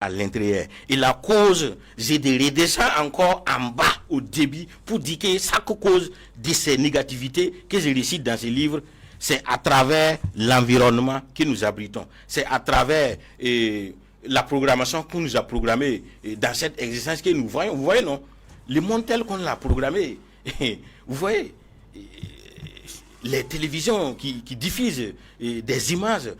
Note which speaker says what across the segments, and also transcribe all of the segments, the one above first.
Speaker 1: à l'intérieur. Et la cause, j'ai de redescendre encore en bas au début pour dire que chaque cause de ces négativités que je récite dans ce livre, c'est à travers l'environnement que nous abritons. C'est à travers la programmation qu'on nous a programmée dans cette existence que nous voyons. Vous voyez, non? Le monde tel qu'on l'a programmé. Vous voyez, les télévisions qui diffusent des images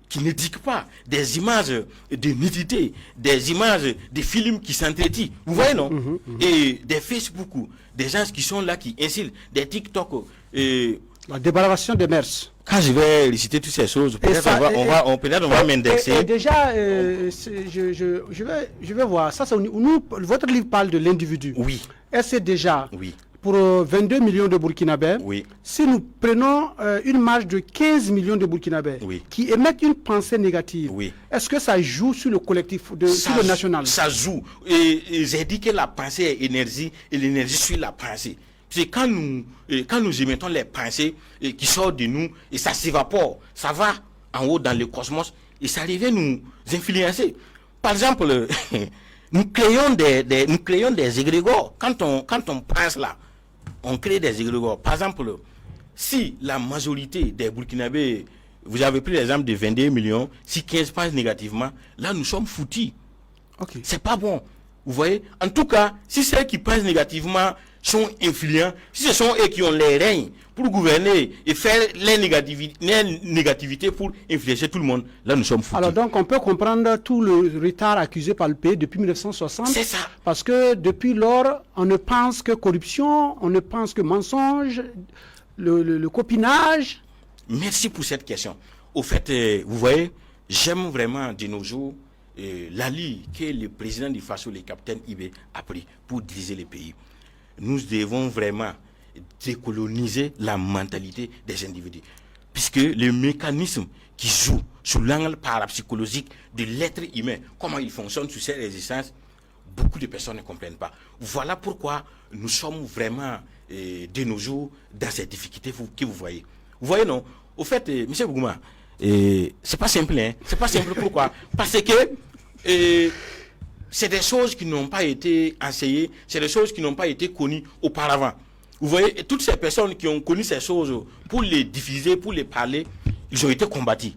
Speaker 1: qui ne disent pas, des images de nudité, des images de films qui s'entretuent. Vous voyez, non? Et des Facebook, des gens qui sont là, qui insultent, des TikTok.
Speaker 2: La débarration des mœurs.
Speaker 1: Quand je vais réciter toutes ces choses, peut-être on va m'indexer.
Speaker 2: Déjà, je vais voir. Ça, votre livre parle de l'individu.
Speaker 1: Oui.
Speaker 2: Est-ce déjà...
Speaker 1: Oui.
Speaker 2: Pour 22 millions de Burkinabés,
Speaker 1: oui.
Speaker 2: Si nous prenons une marge de 15 millions de Burkinabés
Speaker 1: oui.
Speaker 2: qui émettent une pensée négative,
Speaker 1: oui.
Speaker 2: Est-ce que ça joue sur le collectif, sur le national?
Speaker 1: Ça joue. Et j'ai dit que la pensée est énergie et l'énergie suit la pensée. C'est quand nous émettons les pensées qui sortent de nous et ça s'évapore, ça va en haut dans le cosmos et ça revient nous influencer. Par exemple, nous créons des égrégores. Quand on pense là, on crée des égrégores. Par exemple, si la majorité des Burkinabés, vous avez pris l'exemple de 22 millions, si 15 pensent négativement, là nous sommes foutus.
Speaker 2: Okay.
Speaker 1: C'est pas bon. Vous voyez? En tout cas, si ceux qui pensent négativement sont influents, si ce sont eux qui ont les règnes pour gouverner et faire les négativités pour influencer tout le monde, là nous sommes foutus.
Speaker 2: Alors donc on peut comprendre tout le retard accusé par le pays depuis 1960.
Speaker 1: C'est ça.
Speaker 2: Parce que depuis lors, on ne pense que corruption, on ne pense que mensonge, le copinage.
Speaker 1: Merci pour cette question. Au fait, vous voyez, j'aime vraiment de nos jours l'allure que le président du FASO, le capitaine Ibé, a pris pour diriger le pays. Nous devons vraiment décoloniser la mentalité des individus. Puisque le mécanisme qui joue sur l'angle parapsychologique de l'être humain, comment il fonctionne sur cette existence, beaucoup de personnes ne comprennent pas. Voilà pourquoi nous sommes vraiment, de nos jours, dans ces difficultés que vous voyez. Vous voyez, non? Au fait, M. Bougouma, c'est pas simple, hein? C'est pas simple, pourquoi? Parce que c'est des choses qui n'ont pas été enseignées, c'est des choses qui n'ont pas été connues auparavant. Vous voyez, toutes ces personnes qui ont connu ces choses, pour les diffuser, pour les parler, ils ont été combattus.